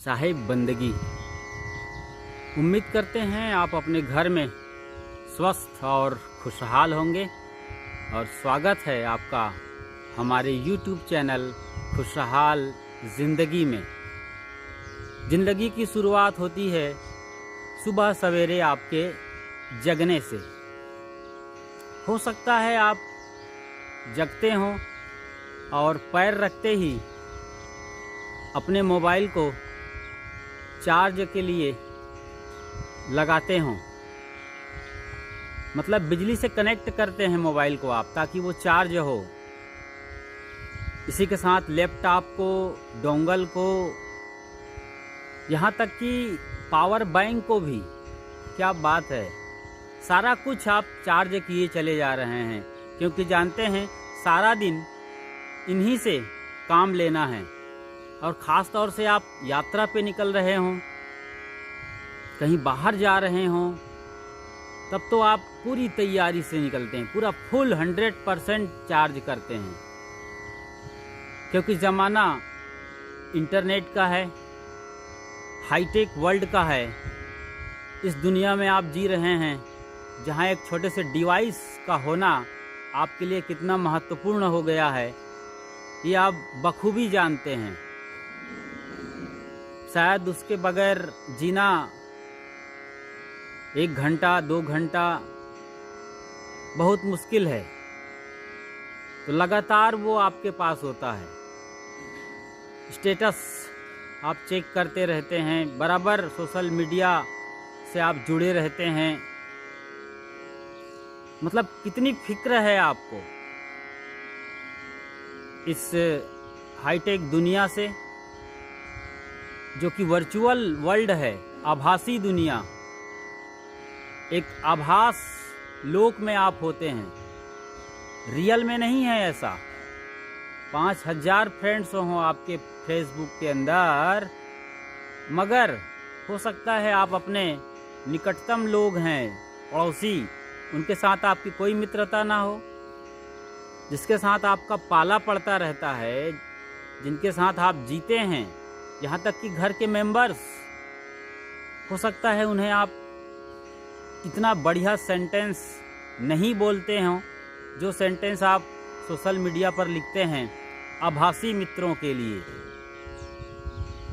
साहिब बंदगी। उम्मीद करते हैं आप अपने घर में स्वस्थ और खुशहाल होंगे और स्वागत है आपका हमारे YouTube चैनल खुशहाल ज़िंदगी में। ज़िंदगी की शुरुआत होती है सुबह सवेरे आपके जगने से। हो सकता है आप जगते हों और पैर रखते ही अपने मोबाइल को चार्ज के लिए लगाते हों, मतलब बिजली से कनेक्ट करते हैं मोबाइल को आप ताकि वो चार्ज हो। इसी के साथ लैपटॉप को, डोंगल को, यहाँ तक कि पावर बैंक को भी। क्या बात है, सारा कुछ आप चार्ज किए चले जा रहे हैं क्योंकि जानते हैं सारा दिन इन्हीं से काम लेना है। और ख़ास तौर से आप यात्रा पे निकल रहे हों, कहीं बाहर जा रहे हों, तब तो आप पूरी तैयारी से निकलते हैं, पूरा फुल 100% चार्ज करते हैं क्योंकि ज़माना इंटरनेट का है, हाईटेक वर्ल्ड का है। इस दुनिया में आप जी रहे हैं जहां एक छोटे से डिवाइस का होना आपके लिए कितना महत्वपूर्ण हो गया है, ये आप बखूबी जानते हैं। शायद उसके बगैर जीना 1 घंटा 2 घंटा बहुत मुश्किल है, तो लगातार वो आपके पास होता है। स्टेटस आप चेक करते रहते हैं, बराबर सोशल मीडिया से आप जुड़े रहते हैं। मतलब कितनी फिक्र है आपको इस हाईटेक दुनिया से, जो कि वर्चुअल वर्ल्ड है, आभासी दुनिया। एक आभास लोक में आप होते हैं, रियल में नहीं है ऐसा। 5000 फ्रेंड्स हों आपके फेसबुक के अंदर, मगर हो सकता है आप अपने निकटतम लोग हैं, पड़ोसी, उनके साथ आपकी कोई मित्रता ना हो, जिसके साथ आपका पाला पड़ता रहता है, जिनके साथ आप जीते हैं, यहाँ तक कि घर के मेंबर्स, हो सकता है उन्हें आप इतना बढ़िया सेंटेंस नहीं बोलते हों जो सेंटेंस आप सोशल मीडिया पर लिखते हैं आभासी मित्रों के लिए।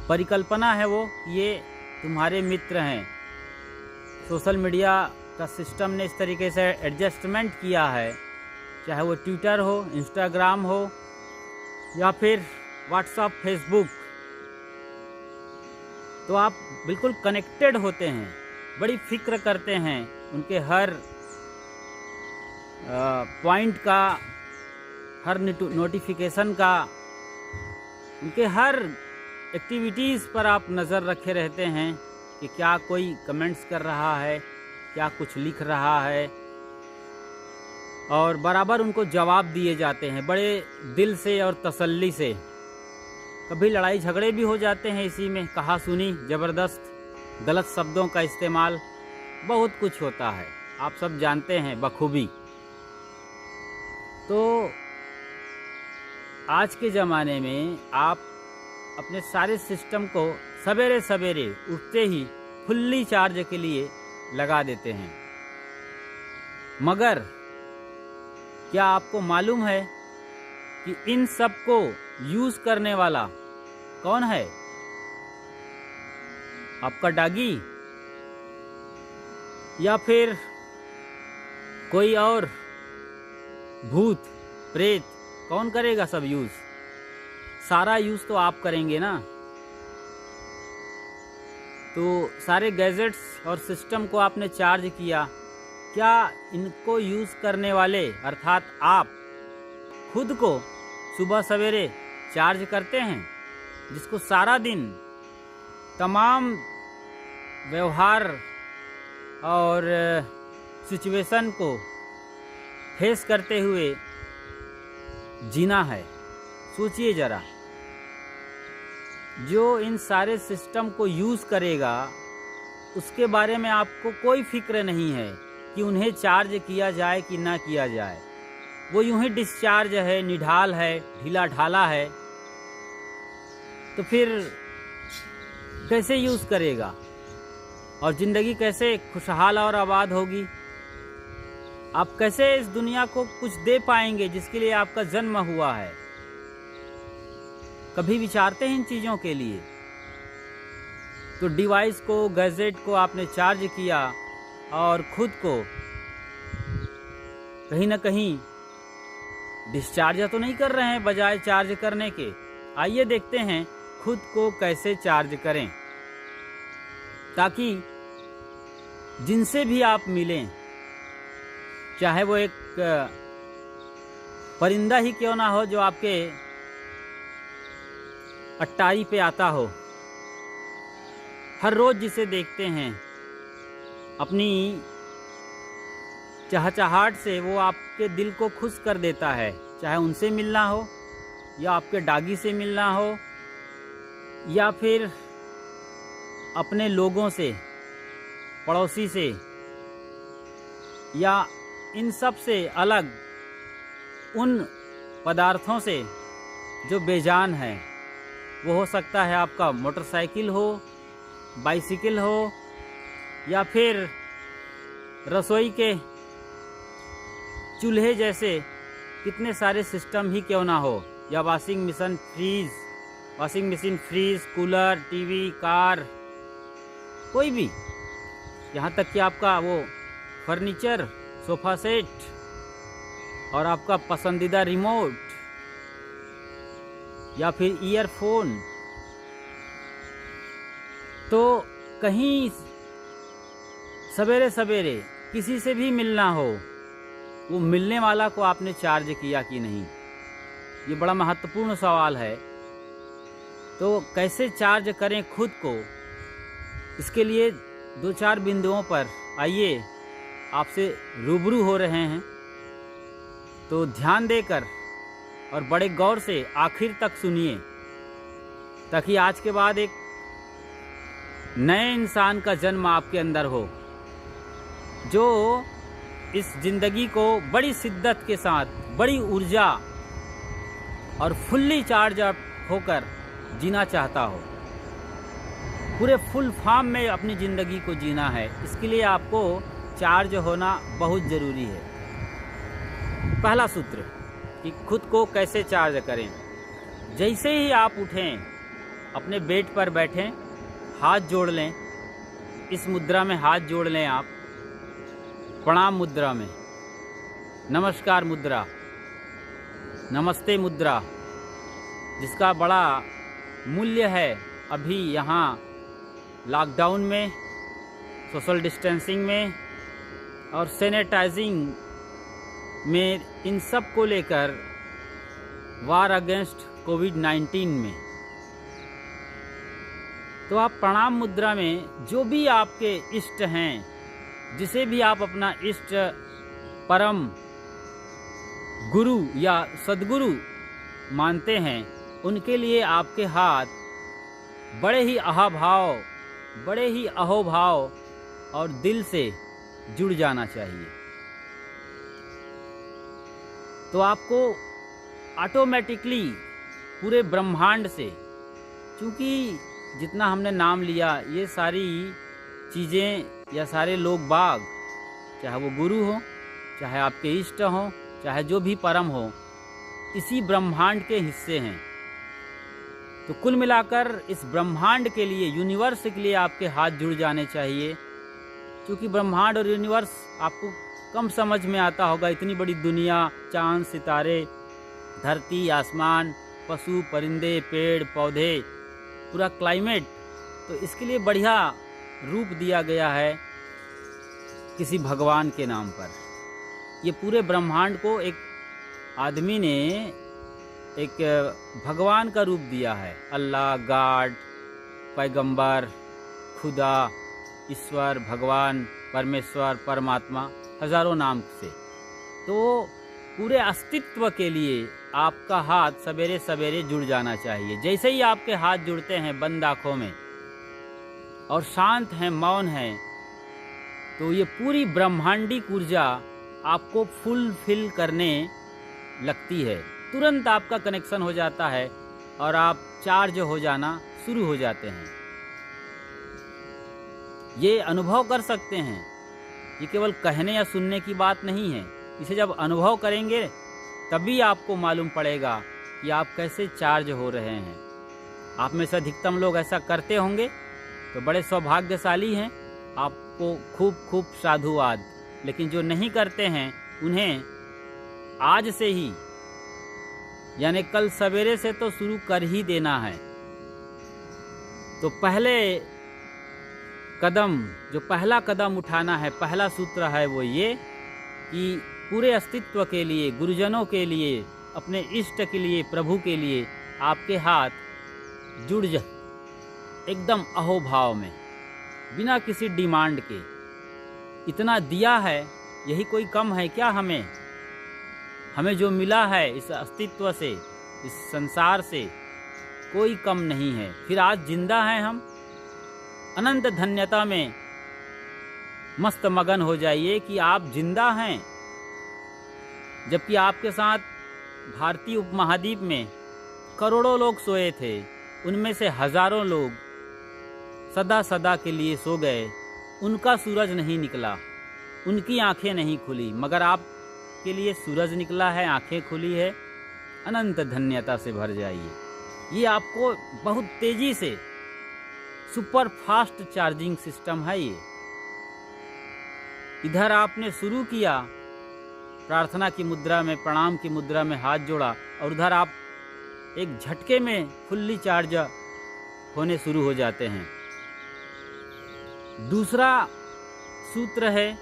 परिकल्पना है वो, ये तुम्हारे मित्र हैं। सोशल मीडिया का सिस्टम ने इस तरीके से एडजस्टमेंट किया है, चाहे वो ट्विटर हो, इंस्टाग्राम हो या फिर व्हाट्सएप, फेसबुक, तो आप बिल्कुल कनेक्टेड होते हैं, बड़ी फिक्र करते हैं उनके हर पॉइंट का, हर नोटिफिकेशन का, उनके हर एक्टिविटीज़ पर आप नज़र रखे रहते हैं कि क्या कोई कमेंट्स कर रहा है, क्या कुछ लिख रहा है, और बराबर उनको जवाब दिए जाते हैं बड़े दिल से और तसल्ली से। कभी लड़ाई झगड़े भी हो जाते हैं इसी में, कहा सुनी, ज़बरदस्त, गलत शब्दों का इस्तेमाल, बहुत कुछ होता है, आप सब जानते हैं बखूबी। तो आज के ज़माने में आप अपने सारे सिस्टम को सवेरे सवेरे उठते ही फुल्ली चार्ज के लिए लगा देते हैं, मगर क्या आपको मालूम है कि इन सब को यूज़ करने वाला कौन है? आपका डॉगी या फिर कोई और भूत प्रेत? कौन करेगा सब यूज़? सारा यूज़ तो आप करेंगे ना। तो सारे गैजेट्स और सिस्टम को आपने चार्ज किया, क्या इनको यूज़ करने वाले अर्थात आप खुद को सुबह सवेरे चार्ज करते हैं, जिसको सारा दिन तमाम व्यवहार और सिचुएशन को फेस करते हुए जीना है? सोचिए ज़रा, जो इन सारे सिस्टम को यूज़ करेगा उसके बारे में आपको कोई फिक्र नहीं है कि उन्हें चार्ज किया जाए कि ना किया जाए। वो यूं ही डिस्चार्ज है, निढाल है, ढीला ढाला है। तो फिर कैसे यूज़ करेगा और ज़िंदगी कैसे खुशहाल और आबाद होगी। आप कैसे इस दुनिया को कुछ दे पाएंगे जिसके लिए आपका जन्म हुआ है। कभी विचारते हैं इन चीज़ों के लिए? तो डिवाइस को, गैजेट को आपने चार्ज किया और खुद को कहीं ना कहीं डिस्चार्ज तो नहीं कर रहे हैं बजाय चार्ज करने के। आइए देखते हैं खुद को कैसे चार्ज करें, ताकि जिनसे भी आप मिलें, चाहे वो एक परिंदा ही क्यों ना हो जो आपके अट्टारी पे आता हो, हर रोज़ जिसे देखते हैं अपनी चहचहाहट से वो आपके दिल को खुश कर देता है। चाहे उनसे मिलना हो या आपके डॉगी से मिलना हो या फिर अपने लोगों से, पड़ोसी से, या इन सब से अलग उन पदार्थों से जो बेजान है। वो हो सकता है आपका मोटरसाइकिल हो, बाइसिकल हो, या फिर रसोई के चूल्हे जैसे कितने सारे सिस्टम ही क्यों ना हो, या washing machine, fridge, cooler, TV, car, कोई भी, यहाँ तक कि आपका वो फर्नीचर, सोफा सेट और आपका पसंदीदा रिमोट या फिर ईयरफोन। तो कहीं सवेरे सवेरे किसी से भी मिलना हो, वो मिलने वाला को आपने चार्ज किया कि नहीं, ये बड़ा महत्वपूर्ण सवाल है। तो कैसे चार्ज करें खुद को, इसके लिए 2-4 बिंदुओं पर आइए आपसे रूबरू हो रहे हैं। तो ध्यान देकर और बड़े गौर से आखिर तक सुनिए, ताकि आज के बाद एक नए इंसान का जन्म आपके अंदर हो, जो इस जिंदगी को बड़ी शिद्दत के साथ, बड़ी ऊर्जा और फुल्ली चार्ज अप होकर जीना चाहता हो। पूरे फुल फॉर्म में अपनी ज़िंदगी को जीना है। इसके लिए आपको चार्ज होना बहुत ज़रूरी है। पहला सूत्र कि खुद को कैसे चार्ज करें। जैसे ही आप उठें, अपने बेड पर बैठें, हाथ जोड़ लें, इस मुद्रा में हाथ जोड़ लें आप, प्रणाम मुद्रा में, नमस्कार मुद्रा, नमस्ते मुद्रा, जिसका बड़ा मूल्य है अभी यहाँ लॉकडाउन में, सोशल डिस्टेंसिंग में और सैनिटाइजिंग में, इन सब को लेकर वार अगेंस्ट कोविड-19 में। तो आप प्रणाम मुद्रा में जो भी आपके इष्ट हैं, जिसे भी आप अपना इष्ट, परम गुरु या सद्गुरु मानते हैं, उनके लिए आपके हाथ बड़े ही अहाभाव, बड़े ही अहोभाव और दिल से जुड़ जाना चाहिए। तो आपको ऑटोमेटिकली पूरे ब्रह्मांड से, क्योंकि जितना हमने नाम लिया, ये सारी चीज़ें या सारे लोग बाग, चाहे वो गुरु हो, चाहे आपके इष्ट हों, चाहे जो भी परम हो, इसी ब्रह्मांड के हिस्से हैं। तो कुल मिलाकर इस ब्रह्मांड के लिए, यूनिवर्स के लिए आपके हाथ जुड़ जाने चाहिए। क्योंकि ब्रह्मांड और यूनिवर्स आपको कम समझ में आता होगा। इतनी बड़ी दुनिया, चांद, सितारे, धरती, आसमान, पशु, परिंदे, पेड़ पौधे, पूरा क्लाइमेट, तो इसके लिए बढ़िया रूप दिया गया है किसी भगवान के नाम पर। ये पूरे ब्रह्मांड को एक आदमी ने एक भगवान का रूप दिया है। अल्लाह, गॉड, पैगंबर, खुदा, ईश्वर, भगवान, परमेश्वर, परमात्मा, हजारों नाम से। तो पूरे अस्तित्व के लिए आपका हाथ सवेरे सवेरे जुड़ जाना चाहिए। जैसे ही आपके हाथ जुड़ते हैं बंद आँखों में और शांत हैं, मौन हैं, तो ये पूरी ब्रह्मांडिक ऊर्जा आपको फुलफिल करने लगती है। तुरंत आपका कनेक्शन हो जाता है और आप चार्ज हो जाना शुरू हो जाते हैं। ये अनुभव कर सकते हैं। ये केवल कहने या सुनने की बात नहीं है। इसे जब अनुभव करेंगे तभी आपको मालूम पड़ेगा कि आप कैसे चार्ज हो रहे हैं। आप में से अधिकतम लोग ऐसा करते होंगे तो बड़े सौभाग्यशाली हैं, आपको खूब खूब साधुवाद। लेकिन जो नहीं करते हैं उन्हें आज से ही यानी कल सवेरे से तो शुरू कर ही देना है। तो पहला कदम उठाना है, पहला सूत्र है वो ये कि पूरे अस्तित्व के लिए, गुरुजनों के लिए, अपने इष्ट के लिए, प्रभु के लिए आपके हाथ जुड़ जा एकदम अहोभाव में, बिना किसी डिमांड के। इतना दिया है, यही कोई कम है क्या? हमें जो मिला है इस अस्तित्व से, इस संसार से, कोई कम नहीं है। फिर आज जिंदा हैं हम, अनंत धन्यता में मस्त मगन हो जाइए कि आप जिंदा हैं। जबकि आपके साथ भारतीय उपमहाद्वीप में करोड़ों लोग सोए थे, उनमें से हजारों लोग सदा सदा के लिए सो गए। उनका सूरज नहीं निकला, उनकी आंखें नहीं खुली, मगर आप के लिए सूरज निकला है, आंखें खुली है। अनंत धन्यता से भर जाइए। ये आपको बहुत तेजी से सुपर फास्ट चार्जिंग सिस्टम है। ये इधर आपने शुरू किया प्रार्थना की मुद्रा में, प्रणाम की मुद्रा में हाथ जोड़ा, और उधर आप एक झटके में फुल्ली चार्ज होने शुरू हो जाते हैं। दूसरा सूत्र है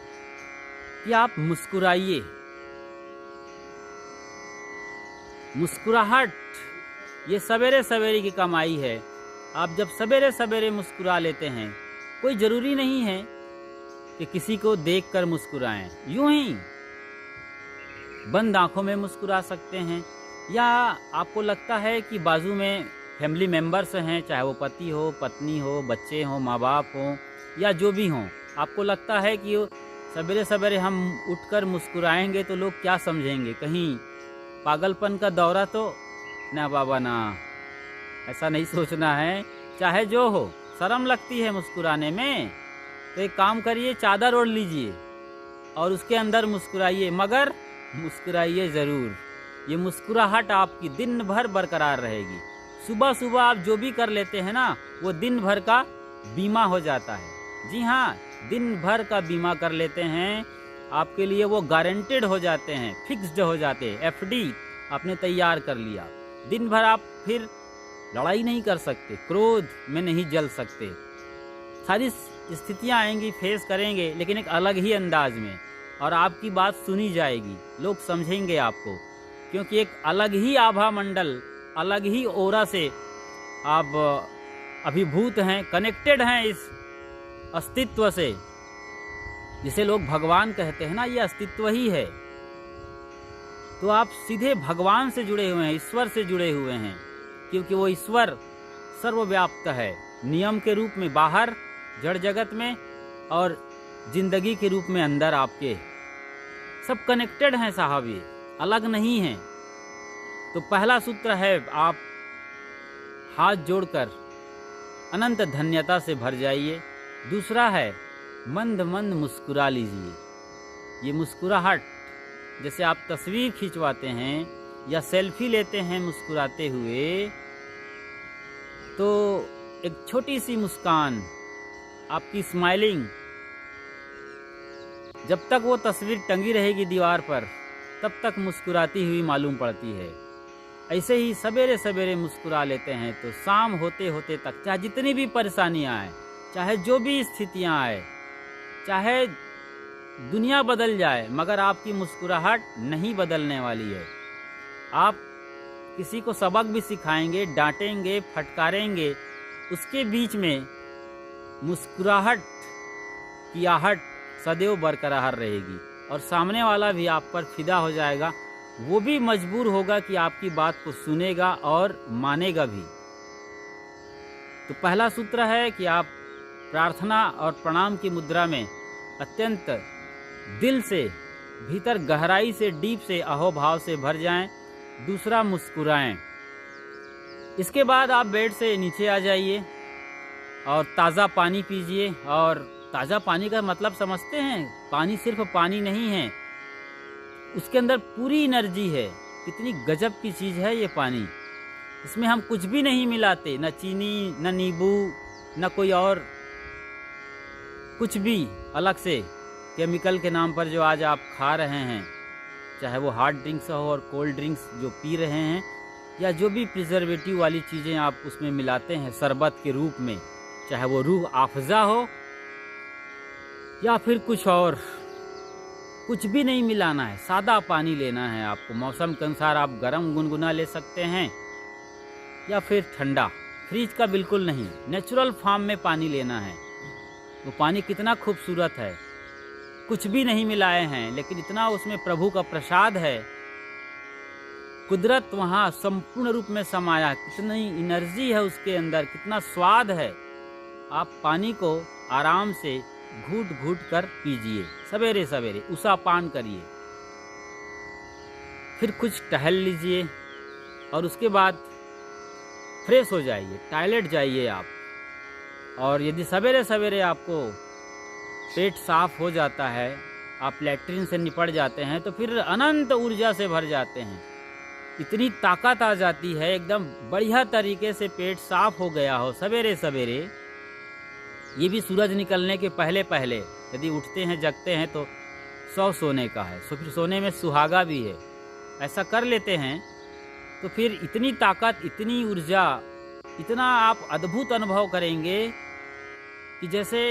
कि आप मुस्कुराइए। मुस्कुराहट ये सवेरे सवेरे की कमाई है। आप जब सवेरे सवेरे मुस्कुरा लेते हैं, कोई ज़रूरी नहीं है कि किसी को देखकर मुस्कुराएं, यूं ही बंद आंखों में मुस्कुरा सकते हैं। या आपको लगता है कि बाजू में फैमिली मेंबर्स हैं, चाहे वो पति हो, पत्नी हो, बच्चे हों, माँ बाप हों, या जो भी हों, आपको लगता है कि सवेरे सवेरे हम उठकर मुस्कुराएंगे तो लोग क्या समझेंगे, कहीं पागलपन का दौरा तो ना बाबा ना। ऐसा नहीं सोचना है। चाहे जो हो, शर्म लगती है मुस्कुराने में तो एक काम करिए, चादर ओढ़ लीजिए और उसके अंदर मुस्कुराइए, मगर मुस्कुराइए ज़रूर। ये मुस्कुराहट आपकी दिन भर बरकरार रहेगी। सुबह सुबह आप जो भी कर लेते हैं ना, वो दिन भर का बीमा हो जाता है। जी हाँ, दिन भर का बीमा कर लेते हैं, आपके लिए वो गारंटेड हो जाते हैं, फिक्स्ड हो जाते हैं। एफडी आपने तैयार कर लिया। दिन भर आप फिर लड़ाई नहीं कर सकते, क्रोध में नहीं जल सकते। सारी स्थितियां आएंगी, फेस करेंगे, लेकिन एक अलग ही अंदाज में, और आपकी बात सुनी जाएगी, लोग समझेंगे आपको, क्योंकि एक अलग ही आभा मंडल, अलग ही ओरा से आप अभिभूत हैं, कनेक्टेड हैं इस अस्तित्व से, जिसे लोग भगवान कहते हैं ना, ये अस्तित्व ही है। तो आप सीधे भगवान से जुड़े हुए हैं, ईश्वर से जुड़े हुए हैं, क्योंकि वो ईश्वर सर्वव्याप्त है, नियम के रूप में बाहर जड़ जगत में, और जिंदगी के रूप में अंदर आपके। सब कनेक्टेड हैं साहब, ये अलग नहीं हैं। तो पहला सूत्र है, आप हाथ जोड़कर अनंत धन्यता से भर जाइए। दूसरा है, मंद मंद मुस्कुरा लीजिए। ये मुस्कुराहट, जैसे आप तस्वीर खिंचवाते हैं या सेल्फी लेते हैं मुस्कुराते हुए, तो एक छोटी सी मुस्कान, आपकी स्माइलिंग, जब तक वो तस्वीर टंगी रहेगी दीवार पर, तब तक मुस्कुराती हुई मालूम पड़ती है। ऐसे ही सवेरे सवेरे मुस्कुरा लेते हैं तो शाम होते होते तक, चाहे जितनी भी परेशानियां आए, चाहे जो भी स्थितियां आए, चाहे दुनिया बदल जाए, मगर आपकी मुस्कुराहट नहीं बदलने वाली है। आप किसी को सबक भी सिखाएंगे, डांटेंगे, फटकारेंगे, उसके बीच में मुस्कुराहट की आहट सदैव बरकरार रहेगी, और सामने वाला भी आप पर फिदा हो जाएगा। वो भी मजबूर होगा कि आपकी बात को सुनेगा और मानेगा भी। तो पहला सूत्र है कि आप प्रार्थना और प्रणाम की मुद्रा में अत्यंत दिल से, भीतर गहराई से, डीप से, अहोभाव से भर जाएं। दूसरा, मुस्कुराएं। इसके बाद आप बेड से नीचे आ जाइए और ताज़ा पानी पीजिए और ताज़ा पानी का मतलब समझते हैं? पानी सिर्फ पानी नहीं है, उसके अंदर पूरी एनर्जी है। कितनी गजब की चीज़ है ये पानी। इसमें हम कुछ भी नहीं मिलाते, न चीनी, न नींबू, न कोई और कुछ भी अलग से केमिकल के नाम पर जो आज आप खा रहे हैं, चाहे वो हार्ड ड्रिंक्स हो और कोल्ड ड्रिंक्स जो पी रहे हैं, या जो भी प्रिजर्वेटिव वाली चीज़ें आप उसमें मिलाते हैं शरबत के रूप में, चाहे वो रूह अफ़ज़ा हो या फिर कुछ और, कुछ भी नहीं मिलाना है। सादा पानी लेना है आपको। मौसम के अनुसार आप गर्म गुनगुना ले सकते हैं या फिर ठंडा, फ्रिज का बिल्कुल नहीं। नेचुरल फॉर्म में पानी लेना है। वो पानी कितना खूबसूरत है, कुछ भी नहीं मिलाए हैं, लेकिन इतना उसमें प्रभु का प्रसाद है। कुदरत वहाँ संपूर्ण रूप में समाया, कितनी एनर्जी है उसके अंदर, कितना स्वाद है। आप पानी को आराम से घूट घूट कर पीजिए, सवेरे सवेरे उषा पान करिए, फिर कुछ टहल लीजिए और उसके बाद फ्रेश हो जाइए, टॉयलेट जाइए आप। और यदि सवेरे सवेरे आपको पेट साफ हो जाता है, आप लैट्रिन से निपट जाते हैं, तो फिर अनंत ऊर्जा से भर जाते हैं। इतनी ताकत आ जाती है, एकदम बढ़िया तरीके से पेट साफ हो गया हो सवेरे सवेरे। ये भी सूरज निकलने के पहले पहले यदि उठते हैं जगते हैं तो 100 सोने का है, फिर सोने में सुहागा भी है। ऐसा कर लेते हैं तो फिर इतनी ताकत, इतनी ऊर्जा, इतना आप अद्भुत अनुभव करेंगे कि जैसे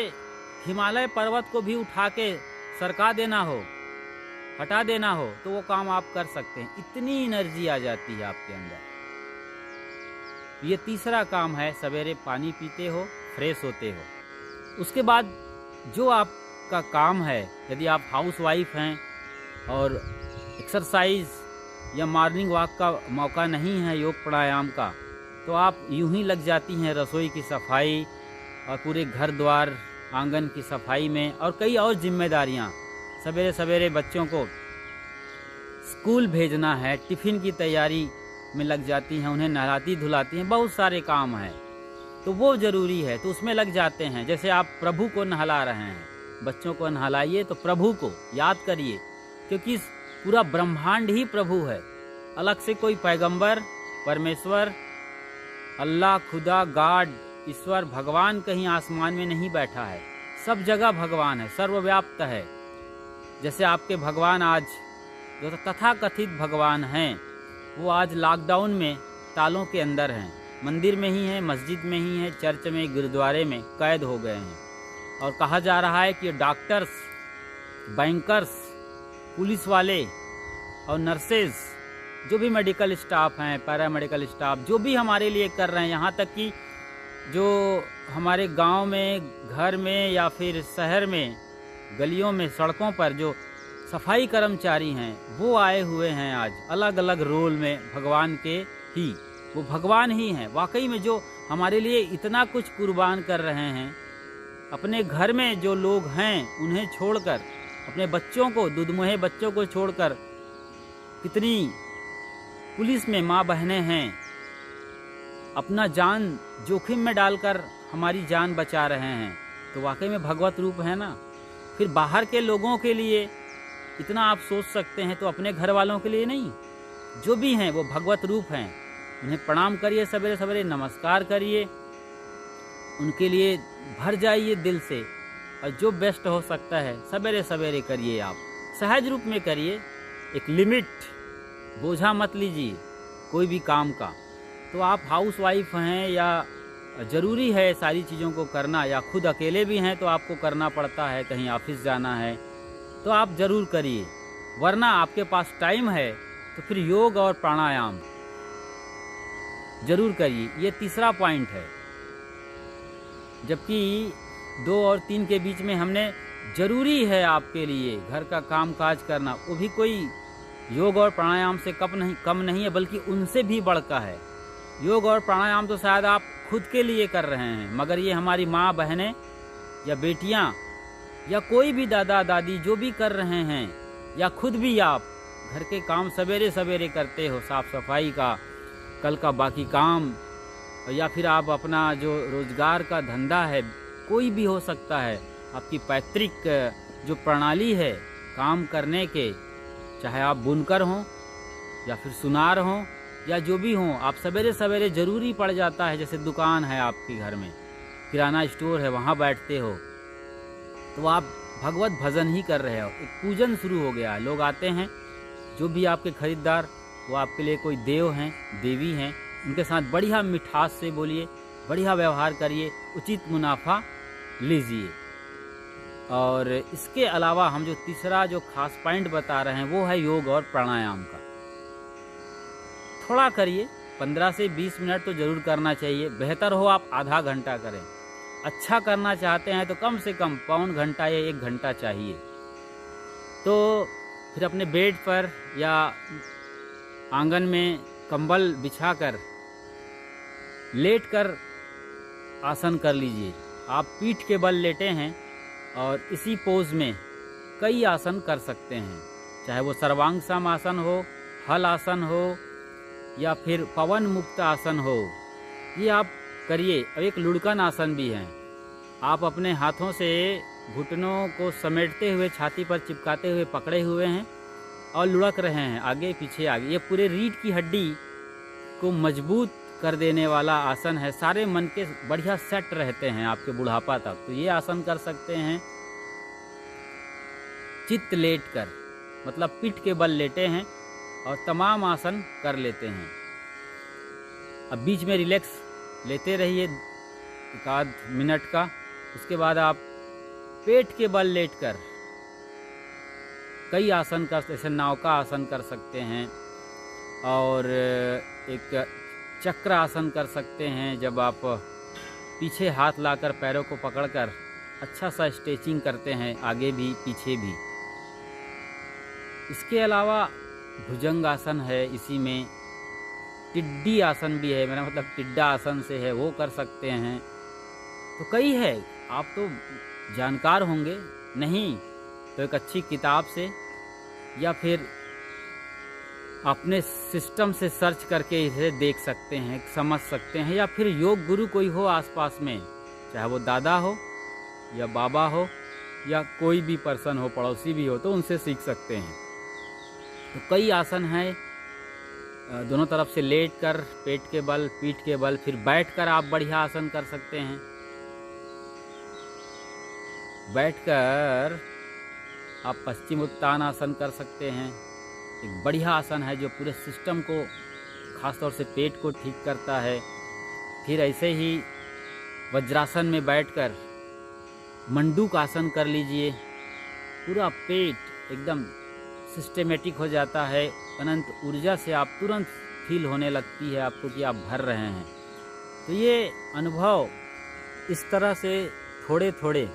हिमालय पर्वत को भी उठा के सरका देना हो, हटा देना हो, तो वो काम आप कर सकते हैं। इतनी एनर्जी आ जाती है आपके अंदर। ये तीसरा काम है, सवेरे पानी पीते हो, फ्रेश होते हो। उसके बाद जो आपका काम है, यदि आप हाउस वाइफ हैं और एक्सरसाइज या मॉर्निंग वॉक का मौका नहीं है योग प्राणायाम का, तो आप यूं ही लग जाती हैं रसोई की सफाई और पूरे घर द्वार आंगन की सफाई में, और कई और जिम्मेदारियां। सवेरे सवेरे बच्चों को स्कूल भेजना है, टिफ़िन की तैयारी में लग जाती हैं, उन्हें नहलाती धुलाती हैं, बहुत सारे काम हैं, तो वो ज़रूरी है, तो उसमें लग जाते हैं। जैसे आप प्रभु को नहला रहे हैं, बच्चों को नहलाइए तो प्रभु को याद करिए, क्योंकि पूरा ब्रह्मांड ही प्रभु है। अलग से कोई पैगंबर, परमेश्वर, अल्लाह, खुदा, गॉड, ईश्वर, भगवान कहीं आसमान में नहीं बैठा है। सब जगह भगवान है, सर्वव्याप्त है। जैसे आपके भगवान आज जो तथाकथित भगवान हैं, वो आज लॉकडाउन में तालों के अंदर हैं, मंदिर में ही हैं, मस्जिद में ही हैं, चर्च में, गुरुद्वारे में कैद हो गए हैं। और कहा जा रहा है कि डॉक्टर्स, बैंकर्स, पुलिस वाले और नर्सेज, जो भी मेडिकल स्टाफ हैं, पैरामेडिकल स्टाफ, जो भी हमारे लिए कर रहे हैं, यहाँ तक कि जो हमारे गांव में, घर में या फिर शहर में, गलियों में, सड़कों पर जो सफाई कर्मचारी हैं, वो आए हुए हैं आज अलग अलग रोल में भगवान के ही। वो भगवान ही हैं वाकई में, जो हमारे लिए इतना कुछ कुर्बान कर रहे हैं। अपने घर में जो लोग हैं उन्हें छोड़कर, अपने बच्चों को, दुधमुहे बच्चों को छोड़कर, कितनी पुलिस में माँ बहनें हैं, अपना जान जोखिम में डालकर हमारी जान बचा रहे हैं, तो वाकई में भगवत रूप है ना। फिर बाहर के लोगों के लिए इतना आप सोच सकते हैं, तो अपने घर वालों के लिए नहीं, जो भी हैं वो भगवत रूप हैं। उन्हें प्रणाम करिए, सवेरे सवेरे नमस्कार करिए, उनके लिए भर जाइए दिल से, और जो बेस्ट हो सकता है सवेरे सवेरे करिए। आप सहज रूप में करिए, एक लिमिट, बोझा मत लीजिए कोई भी काम का। तो आप हाउस वाइफ हैं या ज़रूरी है सारी चीज़ों को करना, या खुद अकेले भी हैं तो आपको करना पड़ता है, कहीं ऑफिस जाना है तो आप ज़रूर करिए। वरना आपके पास टाइम है तो फिर योग और प्राणायाम ज़रूर करिए। ये तीसरा पॉइंट है। जबकि 2 और 3 के बीच में हमने ज़रूरी है आपके लिए घर का काम काज करना, वो भी कोई योग और प्राणायाम से कम नहीं है, बल्कि उनसे भी बढ़कर है। योग और प्राणायाम तो शायद आप खुद के लिए कर रहे हैं, मगर ये हमारी माँ बहनें या बेटियाँ या कोई भी दादा दादी जो भी कर रहे हैं, या खुद भी आप घर के काम सवेरे सवेरे करते हो, साफ़ सफाई का, कल का बाकी काम, या फिर आप अपना जो रोज़गार का धंधा है, कोई भी हो सकता है, आपकी पैतृक जो प्रणाली है काम करने के, चाहे आप बुनकर हों या फिर सुनार हों या जो भी हों, आप सवेरे सवेरे ज़रूरी पड़ जाता है। जैसे दुकान है आपके घर में, किराना स्टोर है, वहाँ बैठते हो तो आप भगवत भजन ही कर रहे हो, एक पूजन शुरू हो गया है। लोग आते हैं, जो भी आपके खरीदार, वो आपके लिए कोई देव हैं, देवी हैं, उनके साथ बढ़िया मिठास से बोलिए, बढ़िया व्यवहार करिए, उचित मुनाफा लीजिए। और इसके अलावा हम जो तीसरा जो खास पॉइंट बता रहे हैं वो है योग और प्राणायाम का। थोड़ा करिए, 15 से 20 मिनट तो ज़रूर करना चाहिए। बेहतर हो आप आधा घंटा करें। अच्छा करना चाहते हैं तो कम से कम पौन घंटा या 1 घंटा चाहिए। तो फिर अपने बेड पर या आंगन में कंबल बिछाकर लेटकर आसन कर लीजिए। आप पीठ के बल लेटे हैं और इसी पोज में कई आसन कर सकते हैं, चाहे वो सर्वांग आसन हो, हल आसन हो या फिर पवन मुक्त आसन हो, ये आप करिए। अब एक लुढ़कन आसन भी है। आप अपने हाथों से घुटनों को समेटते हुए छाती पर चिपकाते हुए पकड़े हुए हैं और लुढ़क रहे हैं आगे पीछे आगे। ये पूरे रीढ़ की हड्डी को मजबूत कर देने वाला आसन है। सारे मन के बढ़िया सेट रहते हैं आपके बुढ़ापा तक। तो ये आसन कर सकते हैं चित्त लेट कर, मतलब पीठ के बल लेटे हैं और तमाम आसन कर लेते हैं। अब बीच में रिलैक्स लेते रहिए 1 मिनट का। उसके बाद आप पेट के बल लेटकर कई आसन कर, जैसे नाव का आसन कर सकते हैं और एक चक्र आसन कर सकते हैं, जब आप पीछे हाथ लाकर पैरों को पकड़कर अच्छा सा स्ट्रेचिंग करते हैं आगे भी पीछे भी। इसके अलावा भुजंग आसन है, इसी में टिड्डी आसन भी है, मेरा मतलब टिड्डा आसन से है, वो कर सकते हैं। तो कई है, आप तो जानकार होंगे, नहीं तो एक अच्छी किताब से या फिर अपने सिस्टम से सर्च करके इसे देख सकते हैं, समझ सकते हैं, या फिर योग गुरु कोई हो आसपास में, चाहे वो दादा हो या बाबा हो या कोई भी पर्सन हो, पड़ोसी भी हो, तो उनसे सीख सकते हैं। तो कई आसन हैं, दोनों तरफ से लेट कर पेट के बल पीठ के बल, फिर बैठकर आप बढ़िया आसन कर सकते हैं। बैठकर आप पश्चिम उत्तान आसन कर सकते हैं, एक बढ़िया आसन है जो पूरे सिस्टम को, खासतौर से पेट को ठीक करता है। फिर ऐसे ही वज्रासन में बैठकर मंडूक आसन कर लीजिए, पूरा पेट एकदम सिस्टेमेटिक हो जाता है, अनंत ऊर्जा से आप तुरंत फील होने लगती है आपको कि आप भर रहे हैं। तो ये अनुभव इस तरह से थोड़े थोड़े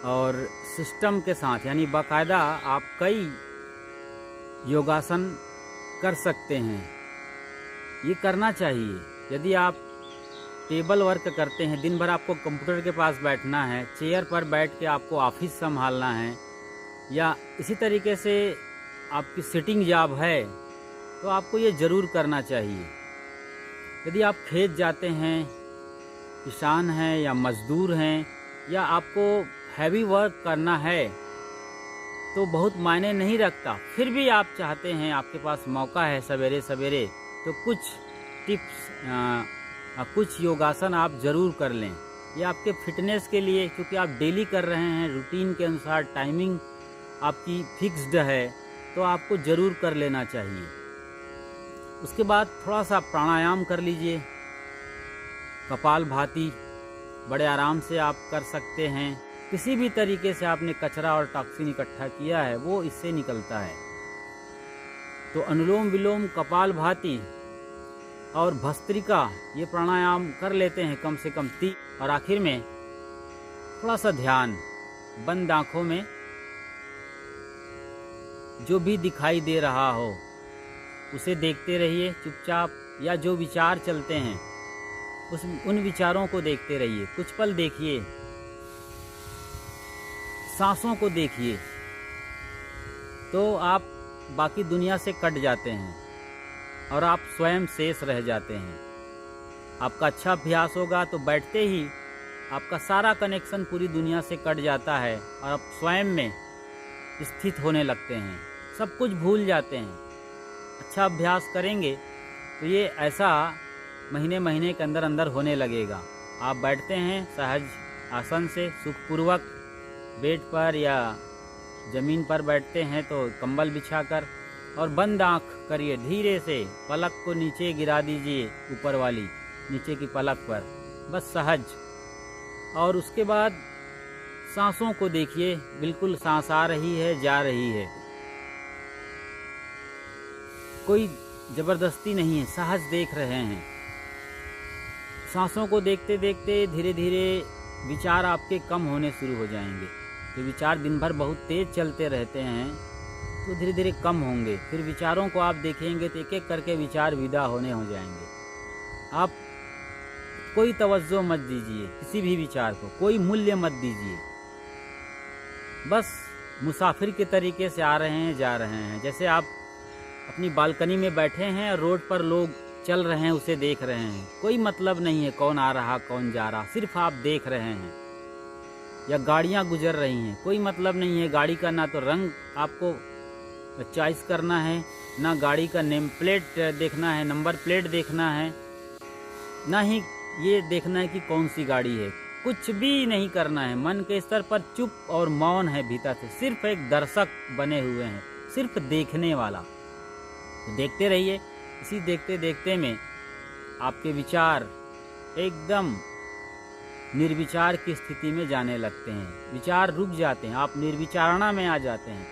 और सिस्टम के साथ, यानी बाकायदा आप कई योगासन कर सकते हैं। ये करना चाहिए। यदि आप टेबल वर्क करते हैं, दिन भर आपको कंप्यूटर के पास बैठना है, चेयर पर बैठ के आपको ऑफिस संभालना है, या इसी तरीके से आपकी सिटिंग जॉब है, तो आपको ये ज़रूर करना चाहिए। यदि आप खेत जाते हैं, किसान हैं या मज़दूर हैं, या आपको हैवी वर्क करना है, तो बहुत मायने नहीं रखता, फिर भी आप चाहते हैं, आपके पास मौका है सवेरे सवेरे, तो कुछ टिप्स, कुछ योगासन आप ज़रूर कर लें। ये आपके फिटनेस के लिए, क्योंकि आप डेली कर रहे हैं, रूटीन के अनुसार टाइमिंग आपकी फिक्स्ड है, तो आपको ज़रूर कर लेना चाहिए। उसके बाद थोड़ा सा प्राणायाम कर लीजिए, कपालभाति बड़े आराम से आप कर सकते हैं। किसी भी तरीके से आपने कचरा और टॉक्सिन इकट्ठा किया है, वो इससे निकलता है। तो अनुलोम विलोम, कपालभाति और भस्त्रिका, ये प्राणायाम कर लेते हैं कम से कम 3। और आखिर में थोड़ा सा ध्यान, बंद आंखों में जो भी दिखाई दे रहा हो उसे देखते रहिए चुपचाप, या जो विचार चलते हैं उन विचारों को देखते रहिए। कुछ पल देखिए, सांसों को देखिए, तो आप बाकी दुनिया से कट जाते हैं और आप स्वयं शेष रह जाते हैं। आपका अच्छा अभ्यास होगा तो बैठते ही आपका सारा कनेक्शन पूरी दुनिया से कट जाता है और आप स्वयं में स्थित होने लगते हैं, सब कुछ भूल जाते हैं। अच्छा अभ्यास करेंगे तो ये ऐसा महीने के अंदर अंदर होने लगेगा। आप बैठते हैं सहज आसन से सुखपूर्वक, बेड पर या ज़मीन पर बैठते हैं तो कंबल बिछाकर, और बंद आँख करिए, धीरे से पलक को नीचे गिरा दीजिए, ऊपर वाली नीचे की पलक पर, बस सहज। और उसके बाद सांसों को देखिए, बिल्कुल सांस आ रही है, जा रही है, कोई जबरदस्ती नहीं है, सहज देख रहे हैं। सांसों को देखते देखते धीरे धीरे विचार आपके कम होने शुरू हो जाएंगे। जो विचार दिन भर बहुत तेज चलते रहते हैं तो धीरे धीरे कम होंगे। फिर विचारों को आप देखेंगे तो एक एक करके विचार विदा होने हो जाएंगे। आप कोई तवज्जो मत दीजिए किसी भी विचार को, कोई मूल्य मत दीजिए, बस मुसाफिर के तरीके से आ रहे हैं, जा रहे हैं। जैसे आप अपनी बालकनी में बैठे हैं और रोड पर लोग चल रहे हैं, उसे देख रहे हैं, कोई मतलब नहीं है कौन आ रहा कौन जा रहा, सिर्फ आप देख रहे हैं। या गाड़ियां गुजर रही हैं, कोई मतलब नहीं है गाड़ी का, ना तो रंग आपको चॉइस करना है, ना गाड़ी का नेम प्लेट देखना है, नंबर प्लेट देखना है, ना ही ये देखना है कि कौन सी गाड़ी है, कुछ भी नहीं करना है। मन के स्तर पर चुप और मौन है भीतर से, सिर्फ एक दर्शक बने हुए हैं, सिर्फ देखने वाला। तो देखते रहिए, इसी देखते देखते में आपके विचार एकदम निर्विचार की स्थिति में जाने लगते हैं, विचार रुक जाते हैं, आप निर्विचारणा में आ जाते हैं।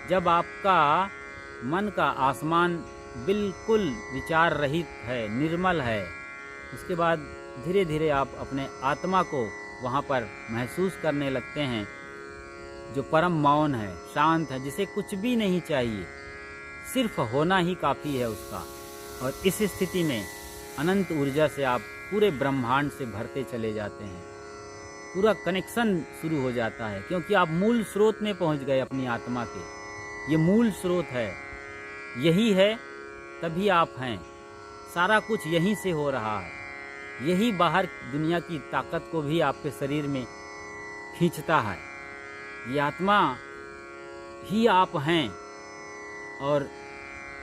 जब आपका मन का आसमान बिल्कुल विचार रहित है, निर्मल है, उसके बाद धीरे धीरे आप अपने आत्मा को वहाँ पर महसूस करने लगते हैं, जो परम मौन है, शांत है, जिसे कुछ भी नहीं चाहिए, सिर्फ होना ही काफ़ी है उसका। और इस स्थिति में अनंत ऊर्जा से आप पूरे ब्रह्मांड से भरते चले जाते हैं, पूरा कनेक्शन शुरू हो जाता है, क्योंकि आप मूल स्रोत में पहुंच गए अपनी आत्मा के। ये मूल स्रोत है, यही है, तभी आप हैं, सारा कुछ यहीं से हो रहा है। यही बाहर दुनिया की ताकत को भी आपके शरीर में खींचता है। ये आत्मा ही आप हैं और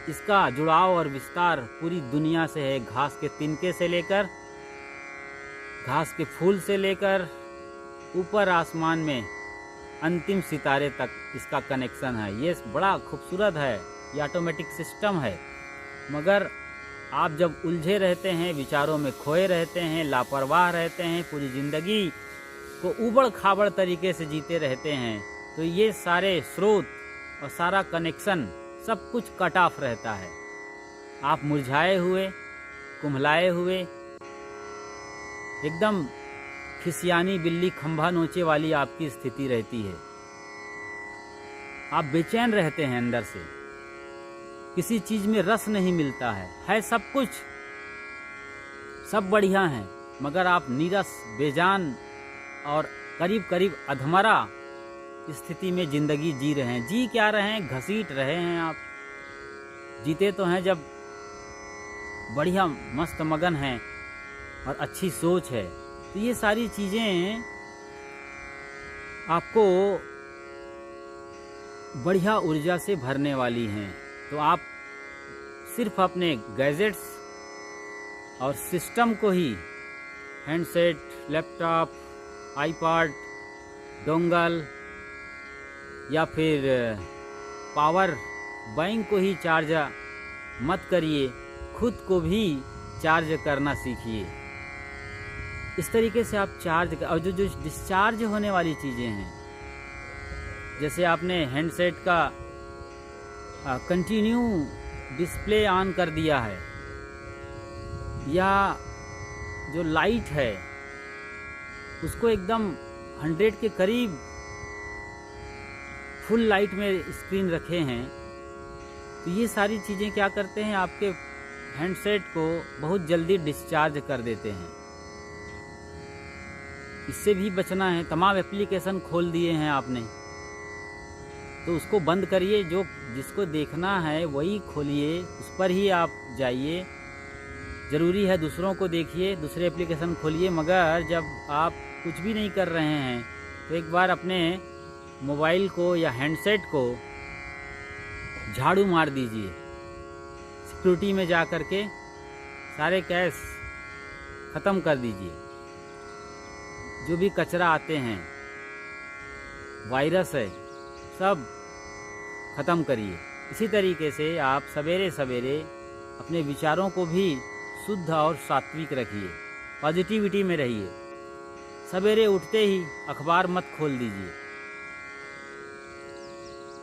इसका जुड़ाव और विस्तार पूरी दुनिया से है। घास के तिनके से लेकर, घास के फूल से लेकर ऊपर आसमान में अंतिम सितारे तक इसका कनेक्शन है। ये बड़ा खूबसूरत है, ये ऑटोमेटिक सिस्टम है। मगर आप जब उलझे रहते हैं, विचारों में खोए रहते हैं, लापरवाह रहते हैं, पूरी ज़िंदगी को उबड़ खाबड़ तरीके से जीते रहते हैं, तो ये सारे स्रोत और सारा कनेक्शन सब कुछ कट ऑफ रहता है। आप मुरझाए हुए, कुम्हलाए हुए, एकदम खिसियानी बिल्ली खंभा नोचे वाली आपकी स्थिति रहती है। आप बेचैन रहते हैं अंदर से, किसी चीज में रस नहीं मिलता है सब कुछ, सब बढ़िया है, मगर आप नीरस, बेजान और करीब करीब अधमरा स्थिति में जिंदगी जी रहे हैं। जी क्या रहे हैं, घसीट रहे हैं। आप जीते तो हैं जब बढ़िया मस्त मगन हैं और अच्छी सोच है, तो ये सारी चीज़ें आपको बढ़िया ऊर्जा से भरने वाली हैं। तो आप सिर्फ अपने गैजेट्स और सिस्टम को ही, हैंडसेट, लैपटॉप, आईपॉड, डोंगल या फिर पावर बैंक को ही चार्ज मत करिए, खुद को भी चार्ज करना सीखिए। इस तरीके से आप चार्ज और जो डिस्चार्ज होने वाली चीज़ें हैं, जैसे आपने हैंडसेट का कंटिन्यू डिस्प्ले ऑन कर दिया है, या जो लाइट है उसको एकदम 100 के करीब फुल लाइट में स्क्रीन रखे हैं, तो ये सारी चीज़ें क्या करते हैं, आपके हैंडसेट को बहुत जल्दी डिस्चार्ज कर देते हैं। इससे भी बचना है। तमाम एप्लीकेशन खोल दिए हैं आपने, तो उसको बंद करिए। जो जिसको देखना है वही खोलिए, उस पर ही आप जाइए। ज़रूरी है दूसरों को देखिए, दूसरे एप्लीकेशन खोलिए, मगर जब आप कुछ भी नहीं कर रहे हैं तो एक बार अपने मोबाइल को या हैंडसेट को झाड़ू मार दीजिए। सिक्योरिटी में जा कर के सारे कैश ख़त्म कर दीजिए। जो भी कचरा आते हैं, वायरस है, सब ख़त्म करिए। इसी तरीके से आप सवेरे सवेरे अपने विचारों को भी शुद्ध और सात्विक रखिए, पॉजिटिविटी में रहिए। सवेरे उठते ही अखबार मत खोल दीजिए।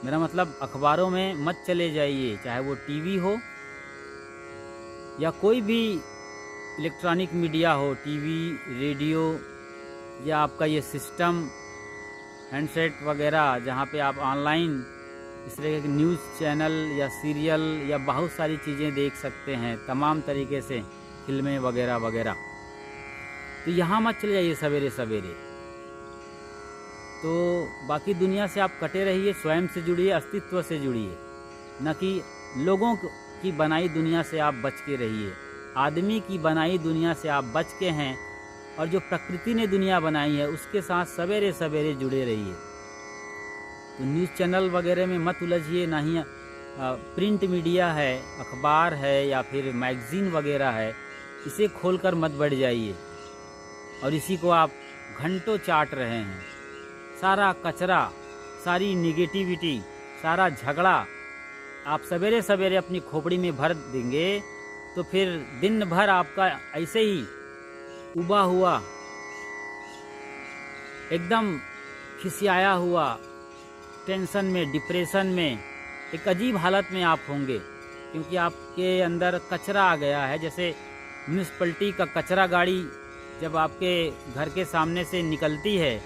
मेरा मतलब अखबारों में मत चले जाइए, चाहे वो टीवी हो या कोई भी इलेक्ट्रॉनिक मीडिया हो, टीवी, रेडियो या आपका ये सिस्टम, हैंडसेट वगैरह, जहाँ पे आप ऑनलाइन इस तरह के न्यूज़ चैनल या सीरियल या बहुत सारी चीज़ें देख सकते हैं, तमाम तरीके से फिल्में वगैरह वगैरह। तो यहाँ मत चले जाइए सवेरे सवेरे। तो बाकी दुनिया से आप कटे रहिए, स्वयं से जुड़िए, अस्तित्व से जुड़िए, न कि लोगों की बनाई दुनिया से आप बच के रहिए। आदमी की बनाई दुनिया से आप बच के हैं और जो प्रकृति ने दुनिया बनाई है उसके साथ सवेरे सवेरे जुड़े रहिए। तो न्यूज़ चैनल वगैरह में मत उलझिए, ना ही प्रिंट मीडिया है, अखबार है या फिर मैगज़ीन वगैरह है, इसे खोलकर मत बैठ जाइए और इसी को आप घंटों चाट रहे हैं। सारा कचरा, सारी निगेटिविटी, सारा झगड़ा आप सवेरे सवेरे अपनी खोपड़ी में भर देंगे तो फिर दिन भर आपका ऐसे ही उबा हुआ, एकदम खिसियाया हुआ, टेंशन में, डिप्रेशन में, एक अजीब हालत में आप होंगे, क्योंकि आपके अंदर कचरा आ गया है। जैसे म्यूनिसिपैलिटी का कचरा गाड़ी जब आपके घर के सामने से निकलती है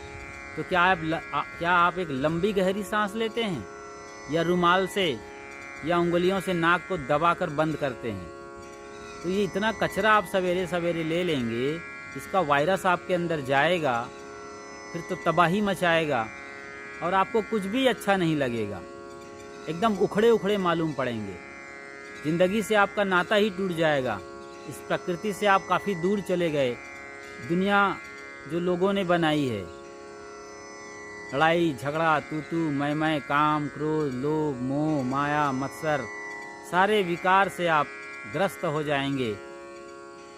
तो क्या आप एक लंबी गहरी सांस लेते हैं या रुमाल से या उंगलियों से नाक को दबाकर बंद करते हैं? तो ये इतना कचरा आप सवेरे सवेरे ले लेंगे, इसका वायरस आपके अंदर जाएगा, फिर तो तबाही मचाएगा और आपको कुछ भी अच्छा नहीं लगेगा। एकदम उखड़े उखड़े मालूम पड़ेंगे। ज़िंदगी से आपका नाता ही टूट जाएगा। इस प्रकृति से आप काफ़ी दूर चले गए। दुनिया जो लोगों ने बनाई है, लड़ाई झगड़ा, तू तू मैं, काम, क्रोध, लोभ, मोह, माया, मत्सर, सारे विकार से आप ग्रस्त हो जाएंगे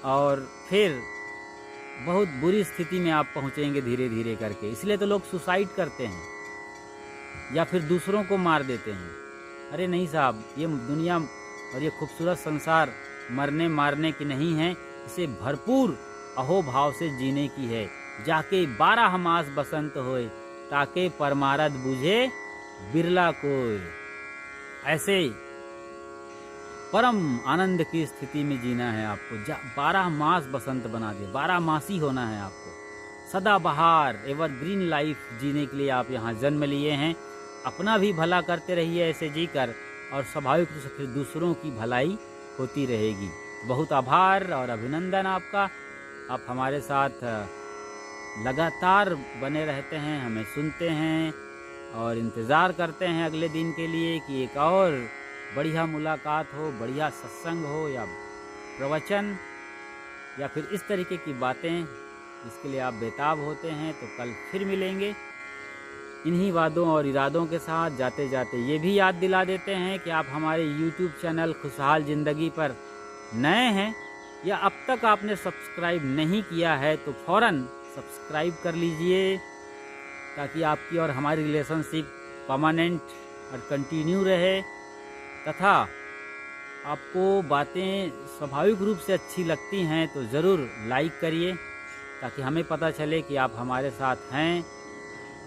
और फिर बहुत बुरी स्थिति में आप पहुंचेंगे धीरे धीरे करके। इसलिए तो लोग सुसाइड करते हैं या फिर दूसरों को मार देते हैं। अरे नहीं साहब, ये दुनिया और ये खूबसूरत संसार मरने मारने की नहीं है, इसे भरपूर अहोभाव से जीने की है। जाके 12 मास बसंत होए, ताके परमारथ बूझे बिरला कोई। ऐसे परम आनंद की स्थिति में जीना है आपको। 12 मास बसंत बना दे, 12 मासी होना है आपको। सदाबहार एवरग्रीन लाइफ जीने के लिए आप यहाँ जन्म लिए हैं। अपना भी भला करते रहिए ऐसे जीकर, और स्वाभाविक रूप से फिर दूसरों की भलाई होती रहेगी। बहुत आभार और अभिनंदन आपका। आप हमारे साथ लगातार बने रहते हैं, हमें सुनते हैं और इंतज़ार करते हैं अगले दिन के लिए कि एक और बढ़िया मुलाकात हो, बढ़िया सत्संग हो या प्रवचन या फिर इस तरीके की बातें जिसके लिए आप बेताब होते हैं। तो कल फिर मिलेंगे इन्हीं वादों और इरादों के साथ। जाते जाते ये भी याद दिला देते हैं कि आप हमारे YouTube चैनल खुशहाल ज़िंदगी पर नए हैं या अब तक आपने सब्सक्राइब नहीं किया है तो फ़ौरन सब्सक्राइब कर लीजिए, ताकि आपकी और हमारी रिलेशनशिप परमानेंट और कंटिन्यू रहे। तथा आपको बातें स्वाभाविक रूप से अच्छी लगती हैं तो ज़रूर लाइक करिए, ताकि हमें पता चले कि आप हमारे साथ हैं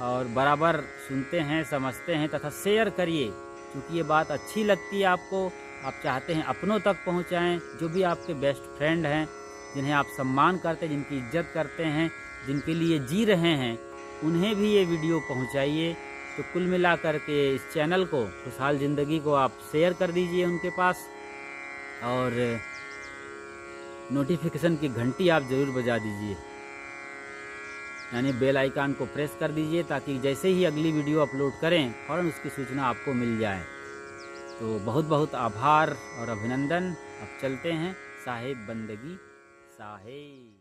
और बराबर सुनते हैं, समझते हैं। तथा शेयर करिए, क्योंकि ये बात अच्छी लगती है आपको, आप चाहते हैं अपनों तक पहुंचाएं। जो भी आपके बेस्ट फ्रेंड हैं, जिन्हें आप सम्मान करते हैं, जिनकी इज्जत करते हैं, जिनके लिए जी रहे हैं, उन्हें भी ये वीडियो पहुंचाइए। तो कुल मिलाकर के इस चैनल को, खुशहाल ज़िंदगी को आप शेयर कर दीजिए उनके पास, और नोटिफिकेशन की घंटी आप ज़रूर बजा दीजिए, यानी बेल आइकन को प्रेस कर दीजिए, ताकि जैसे ही अगली वीडियो अपलोड करें फ़ौरन उसकी सूचना आपको मिल जाए। तो बहुत बहुत आभार और अभिनंदन। अब चलते हैं, साहेब बंदगी साहेब।